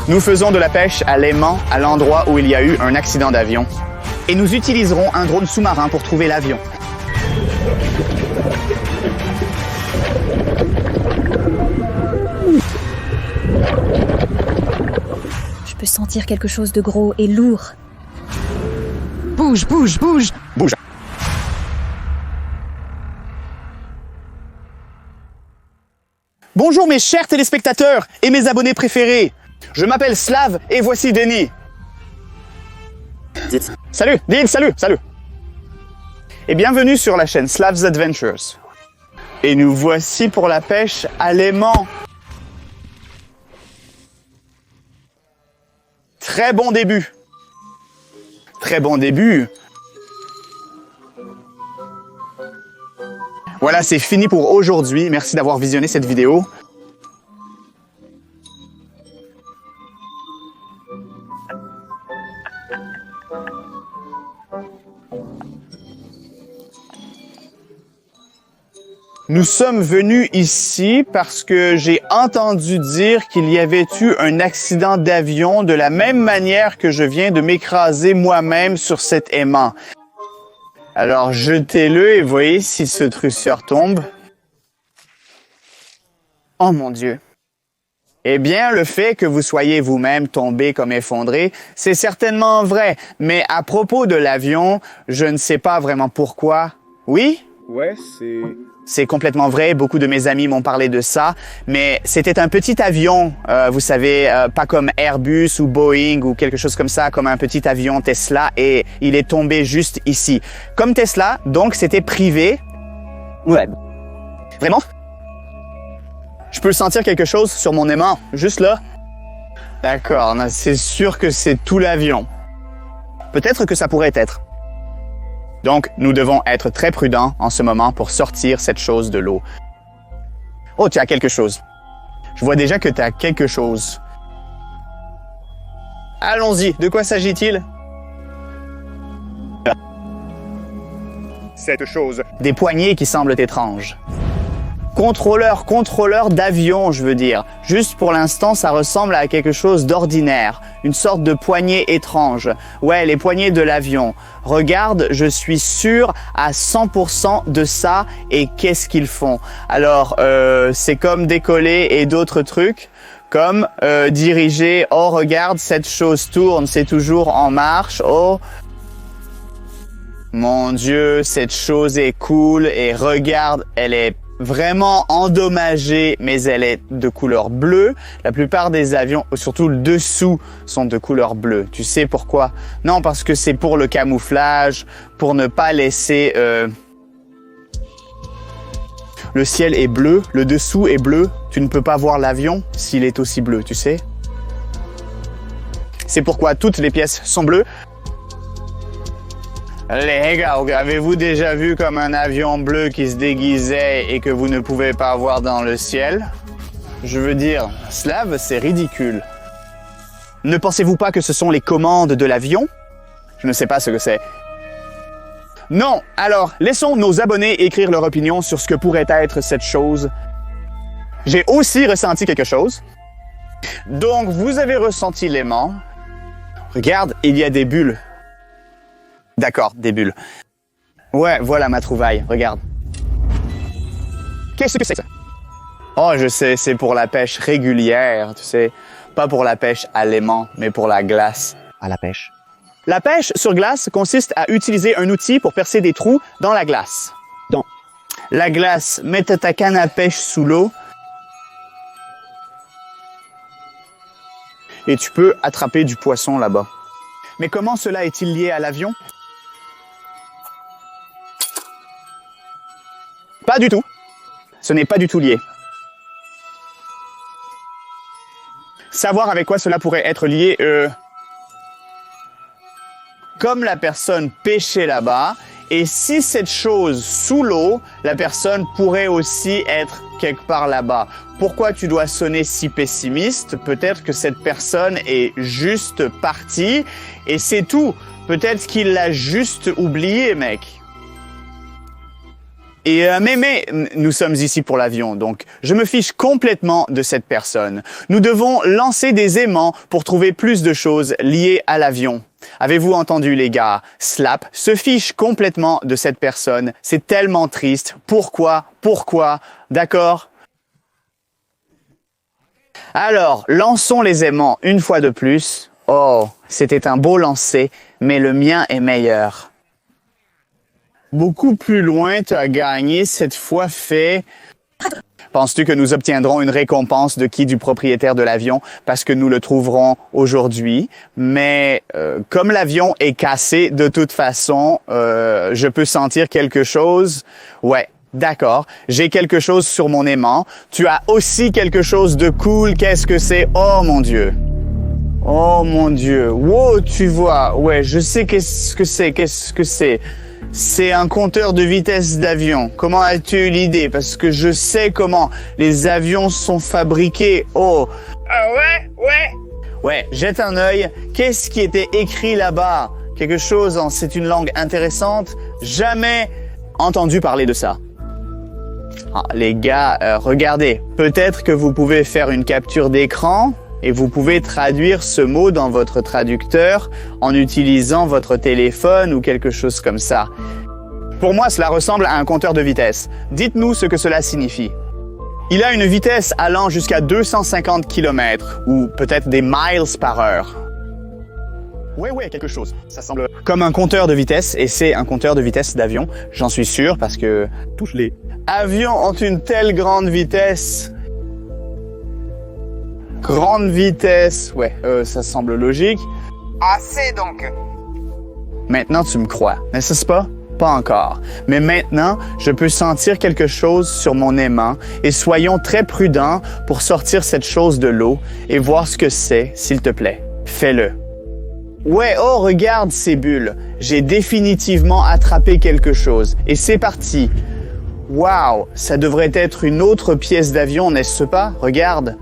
Nous faisons de la pêche à l'aimant, à l'endroit où il y a eu un accident d'avion. Et nous utiliserons un drone sous-marin pour trouver l'avion. Je peux sentir quelque chose de gros et lourd. Bouge, bouge, bouge! Bouge. Bonjour mes chers téléspectateurs et mes abonnés préférés. Je m'appelle Slav et voici Denis. Salut, Denis, salut. Et bienvenue sur la chaîne Slav's Adventures. Et nous voici pour la pêche à l'aimant. Très bon début. Très bon début. Voilà, c'est fini pour aujourd'hui. Merci d'avoir visionné cette vidéo. Nous sommes venus ici parce que j'ai entendu dire qu'il y avait eu un accident d'avion de la même manière que je viens de m'écraser moi-même sur cet aimant. Alors jetez-le et voyez si ce truceur tombe. Oh mon Dieu! Eh bien, le fait que vous soyez vous-même tombé comme effondré, c'est certainement vrai. Mais à propos de l'avion, je ne sais pas vraiment pourquoi. Oui? Ouais, C'est complètement vrai, beaucoup de mes amis m'ont parlé de ça, mais c'était un petit avion, vous savez, pas comme Airbus ou Boeing ou quelque chose comme ça, comme un petit avion Tesla, et il est tombé juste ici. Comme Tesla, donc c'était privé. Ouais. Vraiment? Je peux sentir quelque chose sur mon aimant, juste là. D'accord, c'est sûr que c'est tout l'avion. Peut-être que ça pourrait être. Donc, nous devons être très prudents en ce moment pour sortir cette chose de l'eau. Oh, tu as quelque chose. Je vois déjà que tu as quelque chose. Allons-y, de quoi s'agit-il? Cette chose. Des poignées qui semblent étranges. Contrôleur d'avion, je veux dire. Juste pour l'instant, ça ressemble à quelque chose d'ordinaire. Une sorte de poignée étrange. Ouais, les poignées de l'avion. Regarde, je suis sûr à 100% de ça et qu'est-ce qu'ils font. Alors, c'est comme décoller et d'autres trucs. Comme diriger. Oh, regarde, cette chose tourne, c'est toujours en marche. Oh, mon Dieu, cette chose est cool et regarde, elle est vraiment endommagée, mais elle est de couleur bleue. La plupart des avions, surtout le dessous, sont de couleur bleue. Tu sais pourquoi? Non, parce que c'est pour le camouflage, pour ne pas laisser... Le ciel est bleu, le dessous est bleu. Tu ne peux pas voir l'avion s'il est aussi bleu, tu sais? C'est pourquoi toutes les pièces sont bleues. Les gars, avez-vous déjà vu comme un avion bleu qui se déguisait et que vous ne pouvez pas voir dans le ciel? Je veux dire, Slav, c'est ridicule. Ne pensez-vous pas que ce sont les commandes de l'avion? Je ne sais pas ce que c'est. Non, alors, laissons nos abonnés écrire leur opinion sur ce que pourrait être cette chose. J'ai aussi ressenti quelque chose. Donc, vous avez ressenti l'aimant. Regarde, il y a des bulles. D'accord, des bulles. Ouais, voilà ma trouvaille, regarde. Qu'est-ce que c'est ça? Oh, je sais, c'est pour la pêche régulière, tu sais. Pas pour la pêche à l'aimant, mais pour la glace. À la pêche. La pêche sur glace consiste à utiliser un outil pour percer des trous dans la glace. Dans la glace, mets ta canne à pêche sous l'eau. Et tu peux attraper du poisson là-bas. Mais comment cela est-il lié à l'avion? Pas du tout. Ce n'est pas du tout lié. Savoir avec quoi cela pourrait être lié, comme la personne pêchait là-bas, et si cette chose sous l'eau, la personne pourrait aussi être quelque part là-bas. Pourquoi tu dois sonner si pessimiste? Peut-être que cette personne est juste partie, et c'est tout. Peut-être qu'il l'a juste oublié, mec. Mais nous sommes ici pour l'avion, donc je me fiche complètement de cette personne. Nous devons lancer des aimants pour trouver plus de choses liées à l'avion. Avez-vous entendu, les gars? Slap se fiche complètement de cette personne. C'est tellement triste. Pourquoi? D'accord? Alors, lançons les aimants une fois de plus. Oh, c'était un beau lancer, mais le mien est meilleur. Beaucoup plus loin, tu as gagné, cette fois fait. Penses-tu que nous obtiendrons une récompense de qui? Du propriétaire de l'avion, parce que nous le trouverons aujourd'hui. Mais comme l'avion est cassé, de toute façon, je peux sentir quelque chose. Ouais, d'accord. J'ai quelque chose sur mon aimant. Tu as aussi quelque chose de cool. Qu'est-ce que c'est? Oh mon Dieu! Oh mon Dieu! Wow, tu vois. Ouais, je sais qu'est-ce que c'est. C'est un compteur de vitesse d'avion. Comment as-tu eu l'idée? Parce que je sais comment les avions sont fabriqués. Oh. Ouais, jette un œil. Qu'est-ce qui était écrit là-bas? Quelque chose c'est une langue intéressante. Jamais entendu parler de ça. Ah, les gars, regardez. Peut-être que vous pouvez faire une capture d'écran et vous pouvez traduire ce mot dans votre traducteur en utilisant votre téléphone ou quelque chose comme ça. Pour moi, cela ressemble à un compteur de vitesse. Dites-nous ce que cela signifie. Il a une vitesse allant jusqu'à 250 km ou peut-être des miles par heure. Ouais, quelque chose. Ça semble comme un compteur de vitesse et c'est un compteur de vitesse d'avion. J'en suis sûr parce que tous les avions ont une telle grande vitesse. Grande vitesse, ouais, ça semble logique. Assez donc. Maintenant, tu me crois, n'est-ce pas? Pas encore. Mais maintenant, je peux sentir quelque chose sur mon aimant et soyons très prudents pour sortir cette chose de l'eau et voir ce que c'est, s'il te plaît. Fais-le. Ouais, oh, regarde ces bulles. J'ai définitivement attrapé quelque chose. Et c'est parti. Wow, ça devrait être une autre pièce d'avion, n'est-ce pas? Regarde.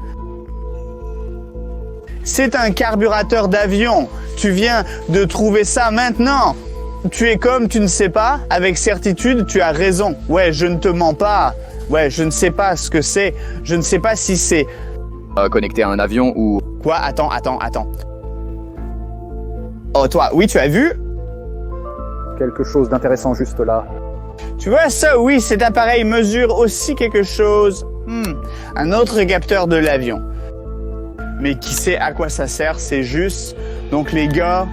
C'est un carburateur d'avion. Tu viens de trouver ça maintenant. Tu es comme tu ne sais pas. Avec certitude, tu as raison. Ouais, je ne te mens pas. Ouais, je ne sais pas ce que c'est. Je ne sais pas si c'est... Connecté à un avion ou... Quoi? Attends. Oh, toi, oui, tu as vu? Quelque chose d'intéressant juste là. Tu vois ça? Oui, cet appareil mesure aussi quelque chose. Un autre capteur de l'avion. Mais qui sait à quoi ça sert? C'est juste. Donc les gars,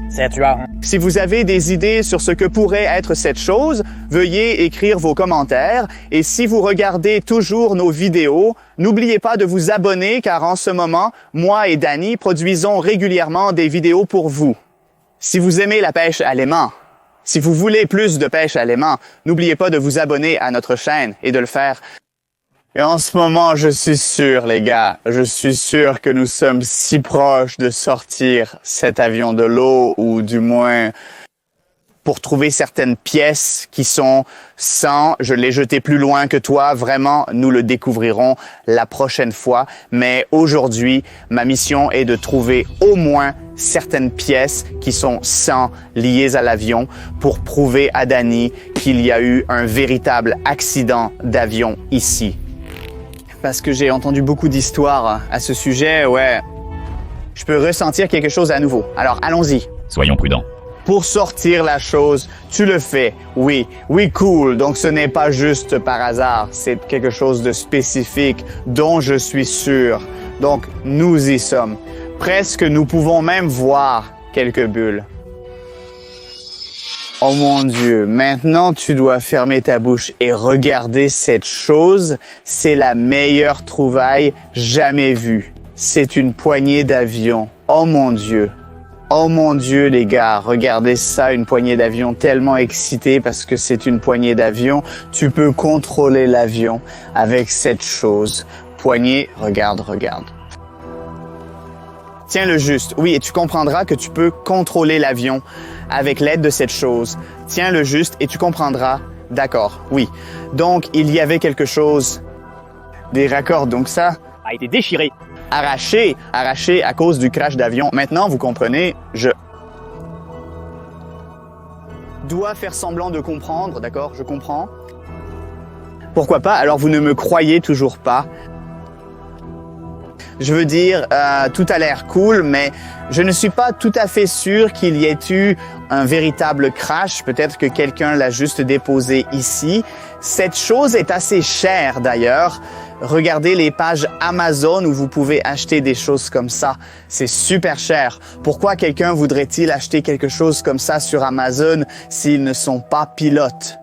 C'est tueur. si vous avez des idées sur ce que pourrait être cette chose, veuillez écrire vos commentaires. Et si vous regardez toujours nos vidéos, n'oubliez pas de vous abonner car en ce moment, moi et Danny produisons régulièrement des vidéos pour vous. Si vous aimez la pêche à l'aimant, si vous voulez plus de pêche à l'aimant, n'oubliez pas de vous abonner à notre chaîne et de le faire. Et en ce moment, je suis sûr, les gars, je suis sûr que nous sommes si proches de sortir cet avion de l'eau, ou du moins pour trouver certaines pièces qui sont sans. Je l'ai jeté plus loin que toi, vraiment, nous le découvrirons la prochaine fois. Mais aujourd'hui, ma mission est de trouver au moins certaines pièces qui sont sans liées à l'avion pour prouver à Danny qu'il y a eu un véritable accident d'avion ici. Parce que j'ai entendu beaucoup d'histoires à ce sujet, ouais. Je peux ressentir quelque chose à nouveau. Alors, allons-y. Soyons prudents. Pour sortir la chose, tu le fais. Oui, cool. Donc, ce n'est pas juste par hasard. C'est quelque chose de spécifique dont je suis sûr. Donc, nous y sommes. Presque, nous pouvons même voir quelques bulles. Oh mon Dieu, maintenant tu dois fermer ta bouche et regarder cette chose. C'est la meilleure trouvaille jamais vue. C'est une poignée d'avion. Oh mon Dieu. Oh mon Dieu les gars, regardez ça, une poignée d'avion, tellement excité parce que c'est une poignée d'avion. Tu peux contrôler l'avion avec cette chose. Poignée, regarde. Tiens-le juste. Oui, et tu comprendras que tu peux contrôler l'avion avec l'aide de cette chose. Tiens-le juste et tu comprendras. D'accord, oui. Donc, il y avait quelque chose. Des raccords, donc ça A été déchiré. arraché à cause du crash d'avion. Maintenant, vous comprenez, je dois faire semblant de comprendre, d'accord? Je comprends. Pourquoi pas? Alors vous ne me croyez toujours pas. Je veux dire, tout a l'air cool, mais je ne suis pas tout à fait sûr qu'il y ait eu un véritable crash. Peut-être que quelqu'un l'a juste déposé ici. Cette chose est assez chère d'ailleurs. Regardez les pages Amazon où vous pouvez acheter des choses comme ça. C'est super cher. Pourquoi quelqu'un voudrait-il acheter quelque chose comme ça sur Amazon s'ils ne sont pas pilotes?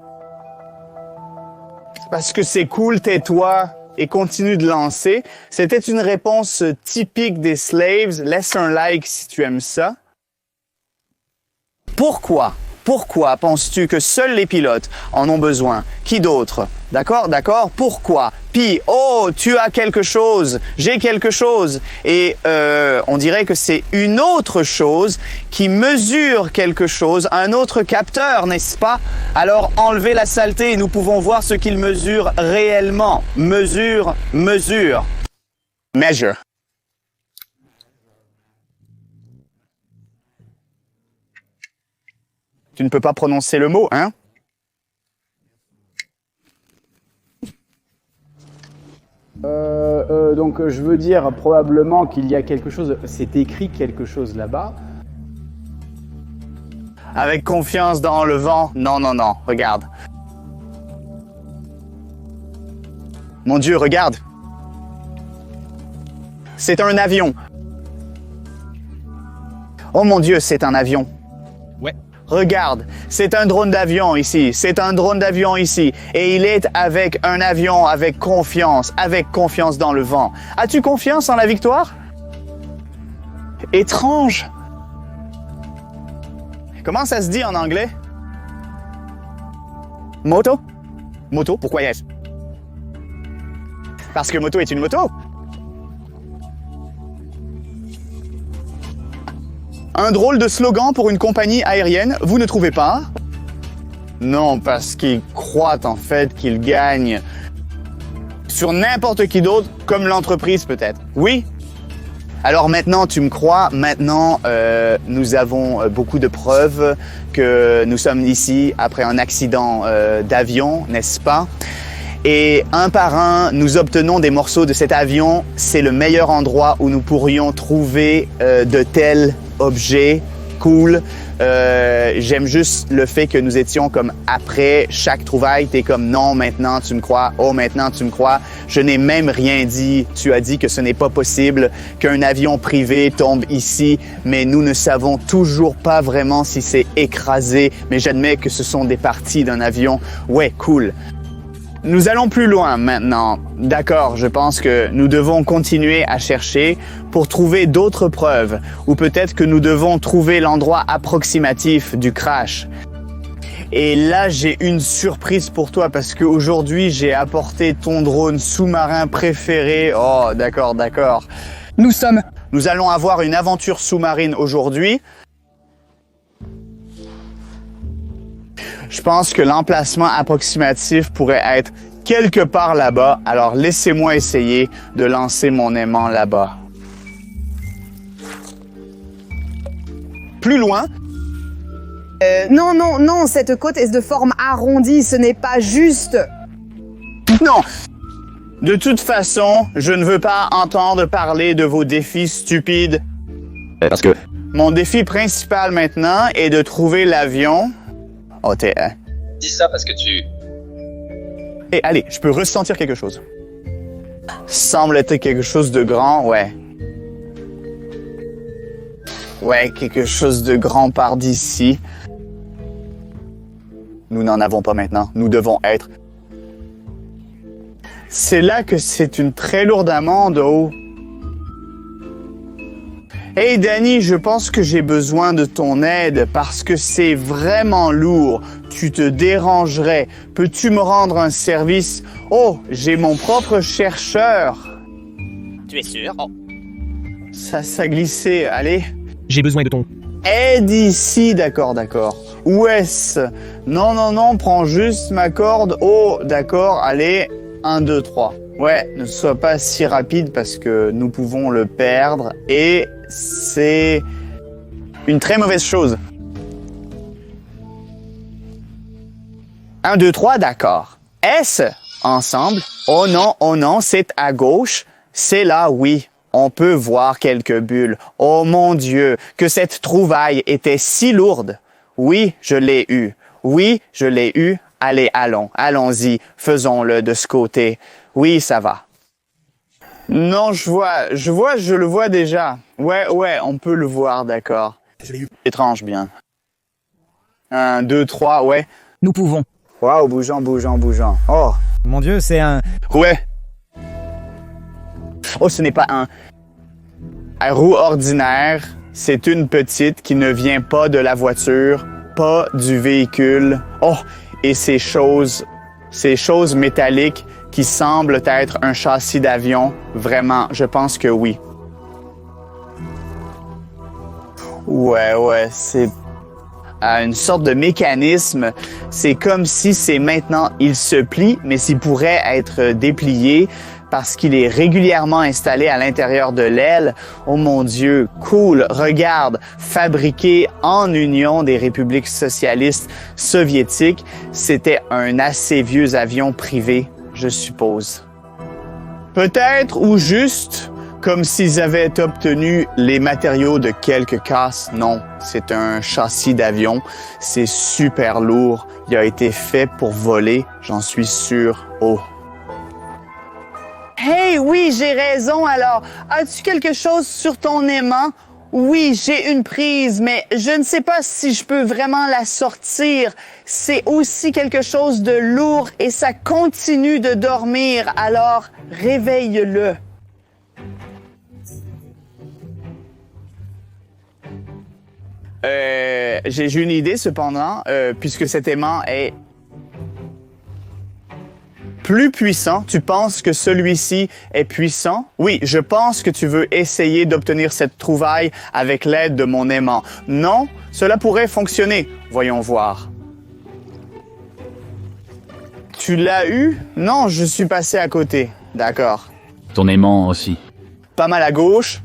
Parce que c'est cool, tais-toi et continue de lancer. C'était une réponse typique des slaves. Laisse un like si tu aimes ça. Pourquoi penses-tu que seuls les pilotes en ont besoin? Qui d'autre? D'accord? Pourquoi? Puis, oh, tu as quelque chose, j'ai quelque chose. Et on dirait que c'est une autre chose qui mesure quelque chose, un autre capteur, n'est-ce pas? Alors, enlevez la saleté et nous pouvons voir ce qu'il mesure réellement. Mesure. Measure. Tu ne peux pas prononcer le mot, hein? Donc je veux dire probablement qu'il y a quelque chose, c'est écrit quelque chose là-bas. Avec confiance dans le vent. Non, regarde. Mon Dieu, regarde. C'est un avion. Oh mon Dieu, c'est un avion. Ouais. Regarde, c'est un drone d'avion ici, et il est avec un avion avec confiance dans le vent. As-tu confiance en la victoire? Étrange. Comment ça se dit en anglais? Moto? Moto, pourquoi yes? Parce que moto est une moto. Un drôle de slogan pour une compagnie aérienne, vous ne trouvez pas? Non, parce qu'ils croient en fait qu'ils gagnent sur n'importe qui d'autre, comme l'entreprise peut-être. Oui? Alors maintenant, tu me crois, maintenant nous avons beaucoup de preuves que nous sommes ici après un accident d'avion, n'est-ce pas? Et un par un, nous obtenons des morceaux de cet avion. C'est le meilleur endroit où nous pourrions trouver de tels objets cool. J'aime juste le fait que nous étions comme après chaque trouvaille, t'es comme non, maintenant tu me crois, oh maintenant tu me crois. Je n'ai même rien dit. Tu as dit que ce n'est pas possible qu'un avion privé tombe ici, mais nous ne savons toujours pas vraiment si c'est écrasé. Mais j'admets que ce sont des parties d'un avion. Ouais, cool. Nous allons plus loin maintenant. D'accord, je pense que nous devons continuer à chercher pour trouver d'autres preuves, ou peut-être que nous devons trouver l'endroit approximatif du crash. Et là, j'ai une surprise pour toi parce qu'aujourd'hui, j'ai apporté ton drone sous-marin préféré. Oh, d'accord. Nous allons avoir une aventure sous-marine aujourd'hui. Je pense que l'emplacement approximatif pourrait être quelque part là-bas. Alors, laissez-moi essayer de lancer mon aimant là-bas. Plus loin. Non, cette côte est de forme arrondie, ce n'est pas juste. Non. De toute façon, je ne veux pas entendre parler de vos défis stupides. Parce que... Mon défi principal maintenant est de trouver l'avion. Oh, t'es... Dis ça parce que tu... Hey, allez, je peux ressentir quelque chose. Semble être quelque chose de grand, ouais. Ouais, quelque chose de grand par d'ici. Nous n'en avons pas maintenant. Nous devons être... C'est là que c'est une très lourde amende, oh. Hey Danny, je pense que j'ai besoin de ton aide parce que c'est vraiment lourd. Tu te dérangerais. Peux-tu me rendre un service? Oh, j'ai mon propre chercheur. Tu es sûr? Oh. Ça glissait, allez. J'ai besoin de ton... Aide ici, d'accord. Où est-ce? Non, prends juste ma corde. Oh, d'accord, allez. 1, 2, 3. Ouais, ne sois pas si rapide parce que nous pouvons le perdre et c'est une très mauvaise chose. 1, 2, 3, d'accord. S, ensemble. Oh non, c'est à gauche. C'est là, oui. On peut voir quelques bulles. Oh mon Dieu, que cette trouvaille était si lourde. Oui, je l'ai eue. Oui, je l'ai eue. Allez, allons-y, faisons-le de ce côté. Oui, ça va. Non, je le vois déjà. Ouais, on peut le voir, d'accord. Étrange, bien. 1, 2, 3, ouais. Nous pouvons. Waouh, bougeant. Oh. Mon Dieu, c'est un... Ouais. Oh, ce n'est pas un roue ordinaire. C'est une petite qui ne vient pas de la voiture, pas du véhicule. Oh, et ces choses métalliques qui semblent être un châssis d'avion, vraiment, je pense que oui. Ouais, c'est une sorte de mécanisme. C'est comme si il se plie, mais s'il pourrait être déplié parce qu'il est régulièrement installé à l'intérieur de l'aile. Oh mon Dieu, cool, regarde, fabriqué en Union des républiques socialistes soviétiques. C'était un assez vieux avion privé, je suppose. Peut-être ou juste comme s'ils avaient obtenu les matériaux de quelques casses. Non, c'est un châssis d'avion. C'est super lourd. Il a été fait pour voler, j'en suis sûr. Oh. Hey, oui, j'ai raison alors. As-tu quelque chose sur ton aimant? Oui, j'ai une prise, mais je ne sais pas si je peux vraiment la sortir. C'est aussi quelque chose de lourd et ça continue de dormir, alors réveille-le. J'ai une idée cependant, puisque cet aimant est plus puissant. Tu penses que celui-ci est puissant? Oui, je pense que tu veux essayer d'obtenir cette trouvaille avec l'aide de mon aimant. Non, cela pourrait fonctionner. Voyons voir. Tu l'as eu? Non, je suis passé à côté. D'accord. Ton aimant aussi. Pas mal à gauche.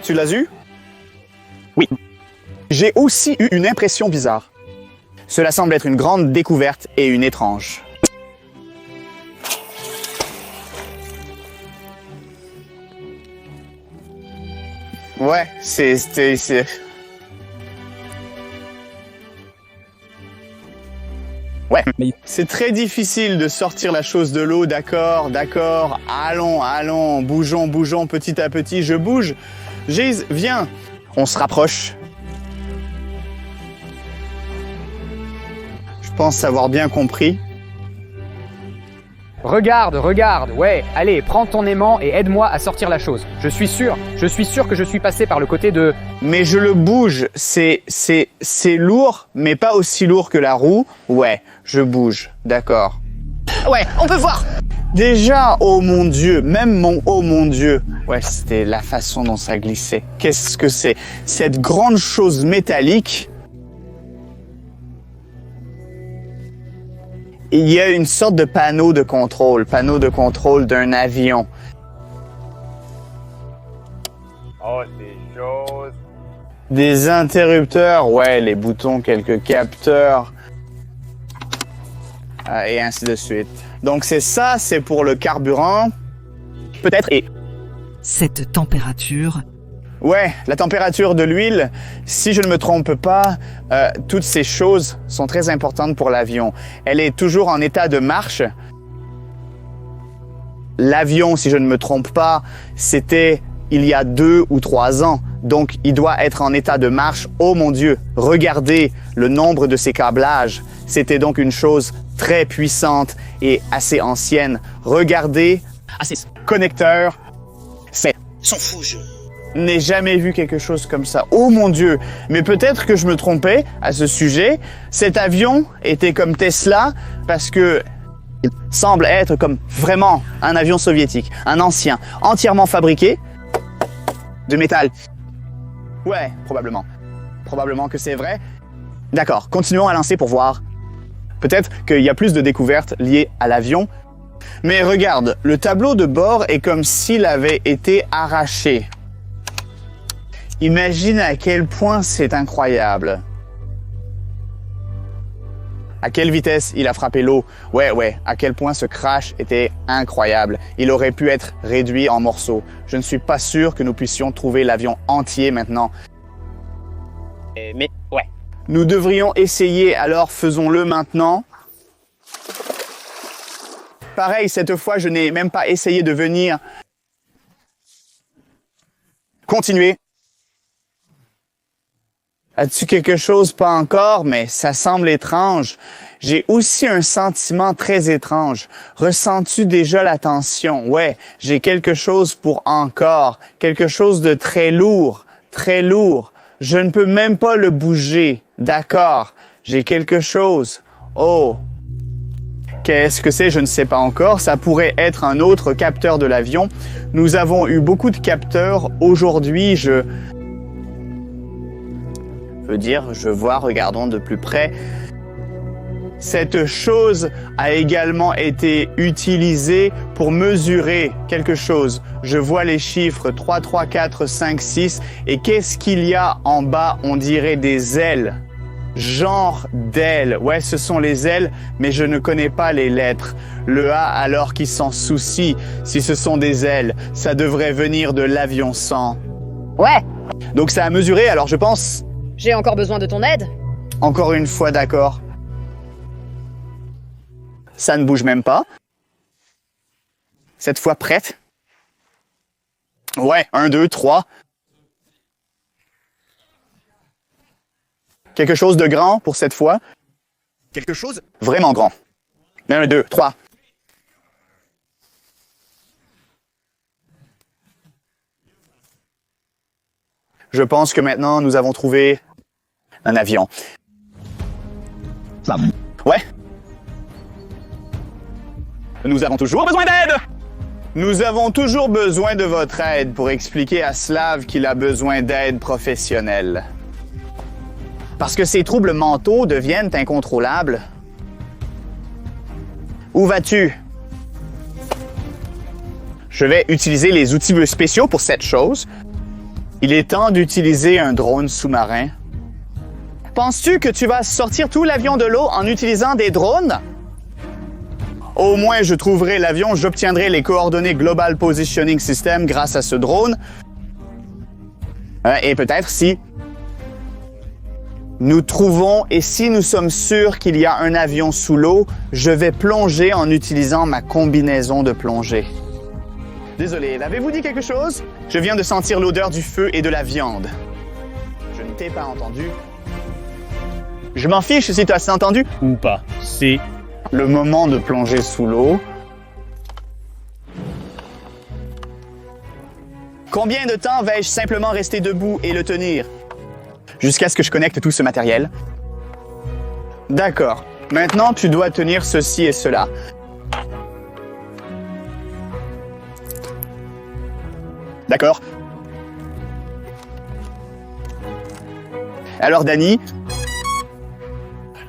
Tu l'as eu? Oui. J'ai aussi eu une impression bizarre. Cela semble être une grande découverte et une étrange. Ouais, c'est... Ouais, c'est très difficile de sortir la chose de l'eau, d'accord. Allons, bougeons petit à petit. Je bouge. Giz, viens. On se rapproche. Je pense avoir bien compris. Regarde, ouais, allez, prends ton aimant et aide-moi à sortir la chose. Je suis sûr que je suis passé par le côté de... Mais je le bouge, c'est lourd, mais pas aussi lourd que la roue. Ouais, je bouge, d'accord. Ouais, on peut voir. Déjà, oh mon Dieu, même mon oh mon Dieu. Ouais, c'était la façon dont ça glissait. Qu'est-ce que c'est? Cette grande chose métallique. Il y a une sorte de panneau de contrôle d'un avion. Oh, ces choses. Des interrupteurs, ouais, les boutons, quelques capteurs. Et ainsi de suite. Donc c'est ça, c'est pour le carburant. Peut-être, et... Cette température... Ouais, la température de l'huile, si je ne me trompe pas, toutes ces choses sont très importantes pour l'avion. Elle est toujours en état de marche. L'avion, si je ne me trompe pas, c'était il y a 2 ou 3 ans. Donc, il doit être en état de marche. Oh mon Dieu, regardez le nombre de ces câblages. C'était donc une chose très puissante et assez ancienne. Regardez, ces connecteurs, c'est... S'en fout, je... n'ai jamais vu quelque chose comme ça. Oh mon Dieu! Mais peut-être que je me trompais à ce sujet. Cet avion était comme Tesla parce que il semble être comme vraiment un avion soviétique, un ancien, entièrement fabriqué de métal. Ouais, probablement. Probablement que c'est vrai. D'accord, continuons à lancer pour voir. Peut-être qu'il y a plus de découvertes liées à l'avion. Mais regarde, le tableau de bord est comme s'il avait été arraché. Imagine à quel point c'est incroyable. À quelle vitesse il a frappé l'eau? Ouais, à quel point ce crash était incroyable. Il aurait pu être réduit en morceaux. Je ne suis pas sûr que nous puissions trouver l'avion entier maintenant. Mais, ouais. Nous devrions essayer, alors faisons-le maintenant. Pareil, cette fois, je n'ai même pas essayé de venir. Continuez. As-tu quelque chose? Pas encore, mais ça semble étrange. J'ai aussi un sentiment très étrange. Ressens-tu déjà la tension? Ouais, j'ai quelque chose pour encore. Quelque chose de très lourd. Très lourd. Je ne peux même pas le bouger. D'accord. J'ai quelque chose. Oh. Qu'est-ce que c'est? Je ne sais pas encore. Ça pourrait être un autre capteur de l'avion. Nous avons eu beaucoup de capteurs. Aujourd'hui, je vois, regardons de plus près. Cette chose a également été utilisée pour mesurer quelque chose. Je vois les chiffres 3, 3, 4, 5, 6. Et qu'est-ce qu'il y a en bas? On dirait des ailes. Genre d'ailes. Ouais, ce sont les ailes, mais je ne connais pas les lettres. Le A, alors qu'il s'en soucie. Si ce sont des ailes, ça devrait venir de l'avion 100. Ouais. Donc ça a mesuré, alors je pense... J'ai encore besoin de ton aide? Encore une fois, d'accord. Ça ne bouge même pas. Cette fois, prête. Ouais, 1, 2, 3. Quelque chose de grand pour cette fois. Quelque chose? Vraiment grand. 1, 2, 3. Je pense que maintenant, nous avons trouvé un avion. Ouais. Nous avons toujours besoin d'aide! Nous avons toujours besoin de votre aide pour expliquer à Slav qu'il a besoin d'aide professionnelle. Parce que ses troubles mentaux deviennent incontrôlables. Où vas-tu? Je vais utiliser les outils spéciaux pour cette chose. Il est temps d'utiliser un drone sous-marin. Penses-tu que tu vas sortir tout l'avion de l'eau en utilisant des drones? Au moins, je trouverai l'avion, j'obtiendrai les coordonnées Global Positioning System grâce à ce drone. Et peut-être si nous trouvons et si nous sommes sûrs qu'il y a un avion sous l'eau, je vais plonger en utilisant ma combinaison de plongée. Désolé, avez-vous dit quelque chose? Je viens de sentir l'odeur du feu et de la viande. Je ne t'ai pas entendu. Je m'en fiche si tu as entendu. Ou pas. C'est... Le moment de plonger sous l'eau. Combien de temps vais-je simplement rester debout et le tenir? Jusqu'à ce que je connecte tout ce matériel. D'accord. Maintenant, tu dois tenir ceci et cela. D'accord. Alors, Danny,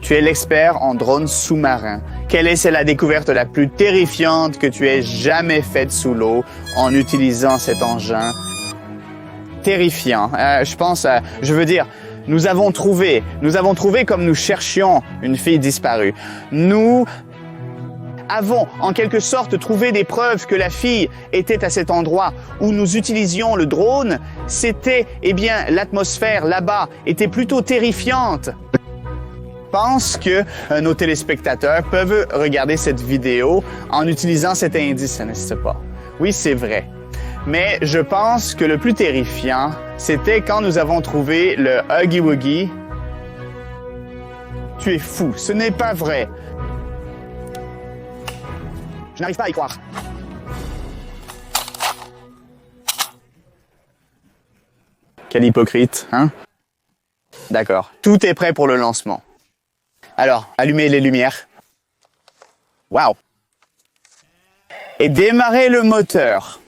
tu es l'expert en drones sous-marins. Quelle est la découverte la plus terrifiante que tu aies jamais faite sous l'eau en utilisant cet engin? Terrifiant. Je veux dire, nous avons trouvé comme nous cherchions une fille disparue. Nous avons en quelque sorte trouvé des preuves que la fille était à cet endroit où nous utilisions le drone. C'était, l'atmosphère là-bas était plutôt terrifiante. Je pense que nos téléspectateurs peuvent regarder cette vidéo en utilisant cet indice, n'est-ce pas? Oui, c'est vrai. Mais je pense que le plus terrifiant, c'était quand nous avons trouvé le Huggy Wuggy. Tu es fou, ce n'est pas vrai. Je n'arrive pas à y croire. Quel hypocrite, hein? D'accord. Tout est prêt pour le lancement. Alors, allumez les lumières. Wow. Et démarrez le moteur.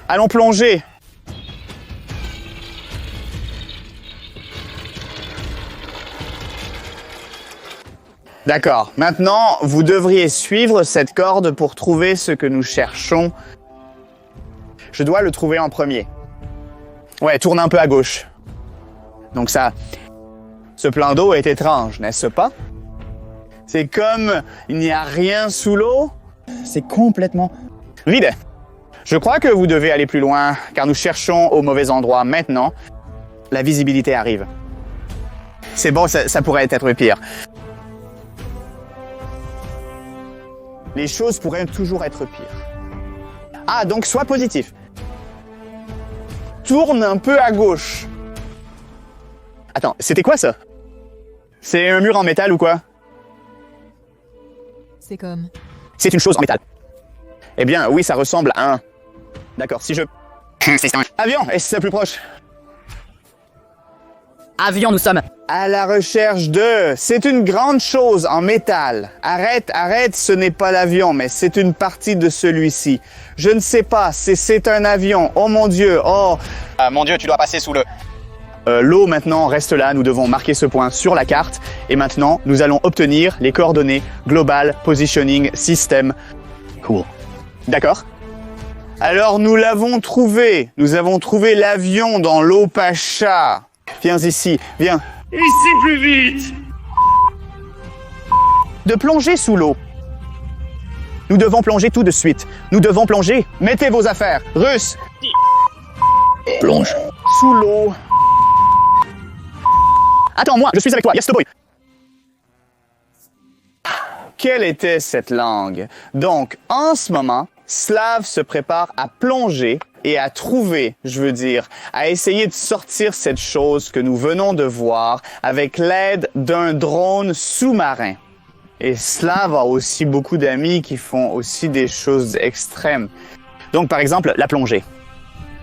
Allons plonger. D'accord. Maintenant, vous devriez suivre cette corde pour trouver ce que nous cherchons. Je dois le trouver en premier. Ouais, tourne un peu à gauche. Donc ça, ce plan d'eau est étrange, n'est-ce pas? C'est comme il n'y a rien sous l'eau. C'est complètement vide. Je crois que vous devez aller plus loin, car nous cherchons au mauvais endroit maintenant. La visibilité arrive. C'est bon, ça pourrait être pire. Les choses pourraient toujours être pires. Ah, donc sois positif. Tourne un peu à gauche. Attends, c'était quoi ça? C'est un mur en métal ou quoi? C'est comme... C'est une chose en métal. Eh bien, oui, ça ressemble à un... D'accord, si je... C'est un avion, et c'est plus proche. Avion, nous sommes. À la recherche de... C'est une grande chose en métal. Arrête, ce n'est pas l'avion, mais c'est une partie de celui-ci. Je ne sais pas, c'est un avion. Oh mon Dieu, oh... Mon Dieu, tu dois passer sous le... L'eau maintenant reste là, nous devons marquer ce point sur la carte. Et maintenant, nous allons obtenir les coordonnées Global Positioning System. Cool. D'accord? Alors nous l'avons trouvé. Nous avons trouvé l'avion dans l'eau Pacha. Viens ici, viens. Ici plus vite. De plonger sous l'eau. Nous devons plonger tout de suite. Nous devons plonger. Mettez vos affaires. Russe. Plonge. Sous l'eau. Attends-moi, je suis avec toi. Yastoboy. Quelle était cette langue? Donc, en ce moment, Slav se prépare à plonger et à trouver, je veux dire, à essayer de sortir cette chose que nous venons de voir avec l'aide d'un drone sous-marin. Et Slav a aussi beaucoup d'amis qui font aussi des choses extrêmes. Donc, par exemple, la plongée.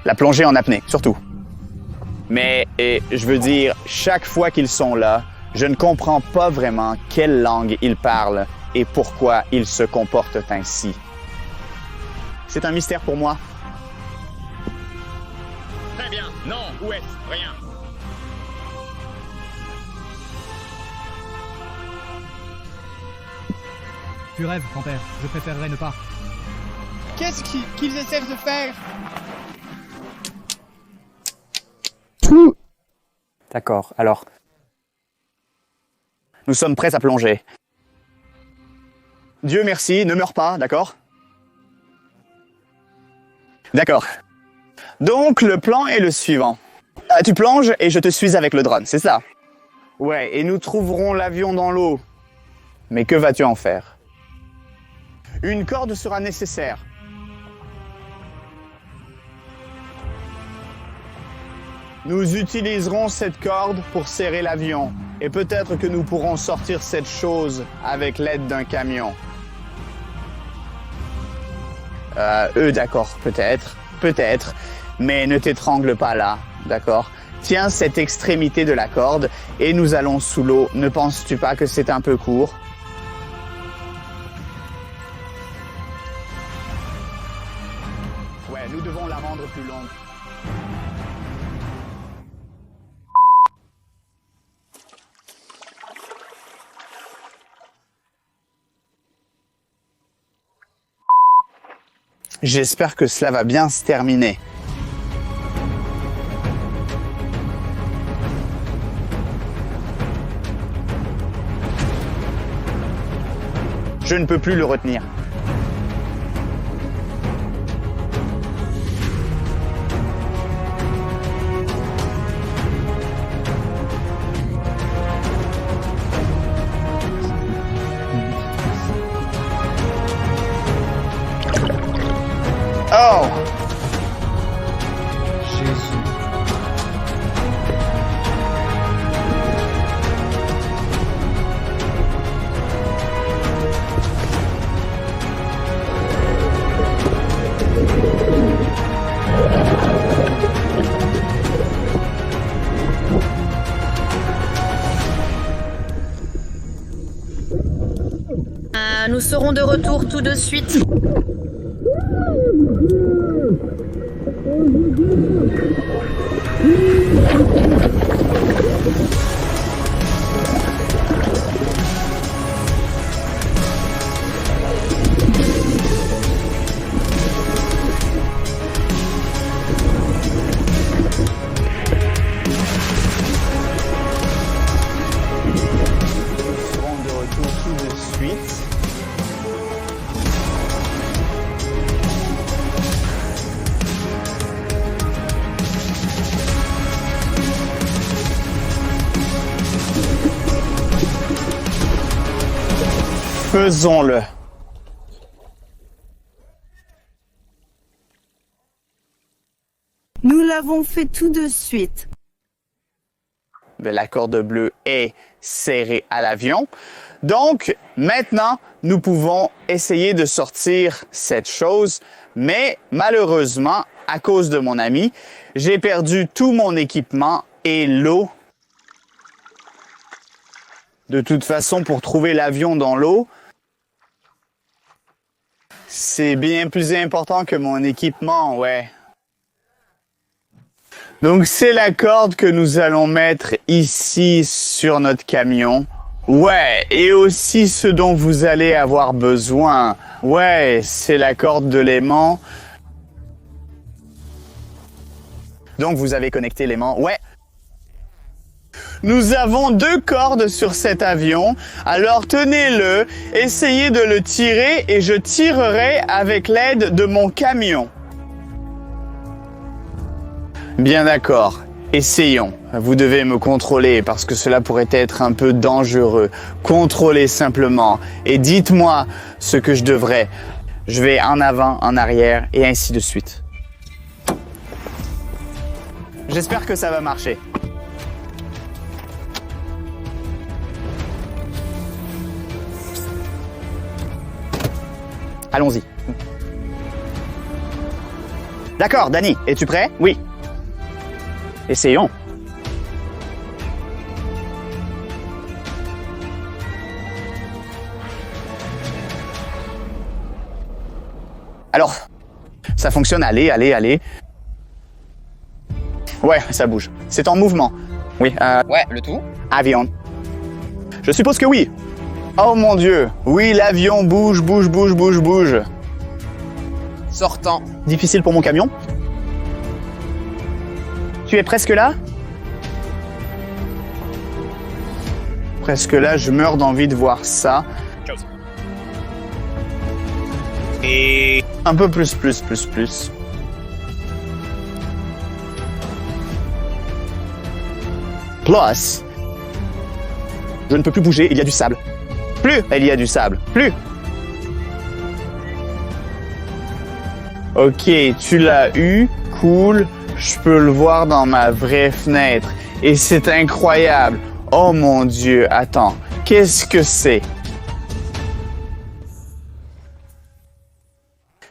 La plongée en apnée, surtout. Mais, je veux dire, chaque fois qu'ils sont là, je ne comprends pas vraiment quelle langue ils parlent et pourquoi ils se comportent ainsi. C'est un mystère pour moi. Très bien. Non, où est-ce? Rien. Tu rêves, grand-père. Je préférerais ne pas. Qu'est-ce qu'ils essaient de faire? D'accord, alors... Nous sommes prêts à plonger. Dieu merci, ne meurs pas, d'accord? D'accord. Donc, le plan est le suivant. Tu plonges et je te suis avec le drone, c'est ça? Ouais, et nous trouverons l'avion dans l'eau. Mais que vas-tu en faire? Une corde sera nécessaire. Nous utiliserons cette corde pour serrer l'avion. Et peut-être que nous pourrons sortir cette chose avec l'aide d'un camion. D'accord, peut-être. Mais ne t'étrangle pas là, d'accord? Tiens cette extrémité de la corde et nous allons sous l'eau. Ne penses-tu pas que c'est un peu court? Ouais, nous devons la rendre plus longue. J'espère que cela va bien se terminer. Je ne peux plus le retenir. Oh! Jésus. Nous serons de retour tout de suite. Faisons-le. Nous l'avons fait tout de suite. La corde bleue est serrée à l'avion. Donc, maintenant, nous pouvons essayer de sortir cette chose. Mais malheureusement, à cause de mon ami, j'ai perdu tout mon équipement et l'eau. De toute façon, pour trouver l'avion dans l'eau, c'est bien plus important que mon équipement, ouais. Donc c'est la corde que nous allons mettre ici sur notre camion. Ouais, et aussi ce dont vous allez avoir besoin. Ouais, c'est la corde de l'aimant. Donc vous avez connecté l'aimant. Ouais. Nous avons 2 cordes sur cet avion, alors tenez-le, essayez de le tirer et je tirerai avec l'aide de mon camion. Bien d'accord, essayons. Vous devez me contrôler parce que cela pourrait être un peu dangereux. Contrôlez simplement et dites-moi ce que je devrais. Je vais en avant, en arrière et ainsi de suite. J'espère que ça va marcher. Allons-y. D'accord, Danny, es-tu prêt? Oui. Essayons. Alors, ça fonctionne, allez. Ouais, ça bouge. C'est en mouvement. Oui, Ouais, le tout. avion. Je suppose que oui. Oh mon Dieu, oui, l'avion bouge. Sortant. Difficile pour mon camion. Tu es presque là? Presque là, je meurs d'envie de voir ça. Et un peu plus. Plus. Je ne peux plus bouger, il y a du sable. Plus, il y a du sable. Plus. Ok, tu l'as eu. Cool. Je peux le voir dans ma vraie fenêtre. Et c'est incroyable. Oh mon Dieu, attends. Qu'est-ce que c'est?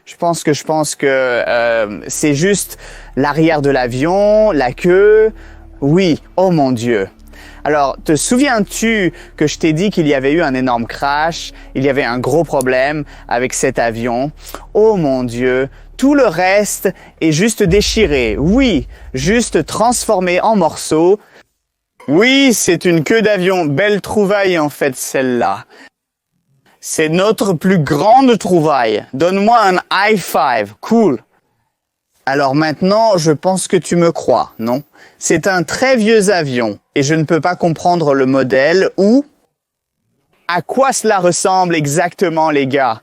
Je pense que c'est juste l'arrière de l'avion, la queue. Oui, oh mon Dieu. Alors, te souviens-tu que je t'ai dit qu'il y avait eu un énorme crash, il y avait un gros problème avec cet avion? Oh mon Dieu, tout le reste est juste déchiré. Oui, juste transformé en morceaux. Oui, c'est une queue d'avion. Belle trouvaille en fait celle-là. C'est notre plus grande trouvaille. Donne-moi un high five. Cool. Alors maintenant, je pense que tu me crois, non? C'est un très vieux avion et je ne peux pas comprendre le modèle ou à quoi cela ressemble exactement, les gars.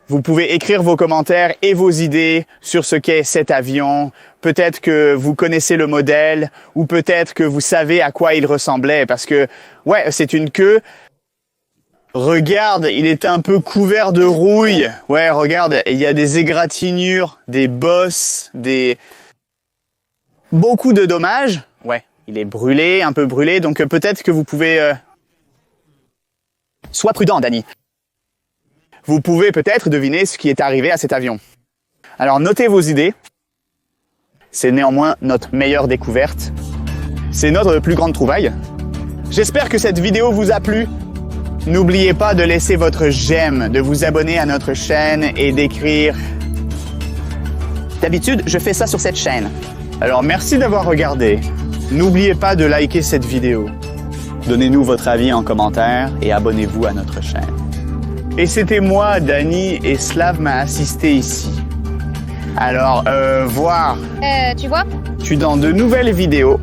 Vous pouvez écrire vos commentaires et vos idées sur ce qu'est cet avion. Peut-être que vous connaissez le modèle ou peut-être que vous savez à quoi il ressemblait parce que, ouais, c'est une queue. Regarde, il est un peu couvert de rouille. Ouais, regarde, il y a des égratignures, des bosses, beaucoup de dommages. Ouais, il est brûlé, un peu brûlé, donc peut-être que vous pouvez... Sois prudent, Danny. Vous pouvez peut-être deviner ce qui est arrivé à cet avion. Alors, notez vos idées. C'est néanmoins notre meilleure découverte. C'est notre plus grande trouvaille. J'espère que cette vidéo vous a plu. N'oubliez pas de laisser votre j'aime, de vous abonner à notre chaîne et d'écrire... D'habitude, je fais ça sur cette chaîne. Alors, merci d'avoir regardé. N'oubliez pas de liker cette vidéo. Donnez-nous votre avis en commentaire et abonnez-vous à notre chaîne. Et c'était moi, Danny, et Slav m'a assisté ici. Alors, voir... Tu vois? Tu dans de nouvelles vidéos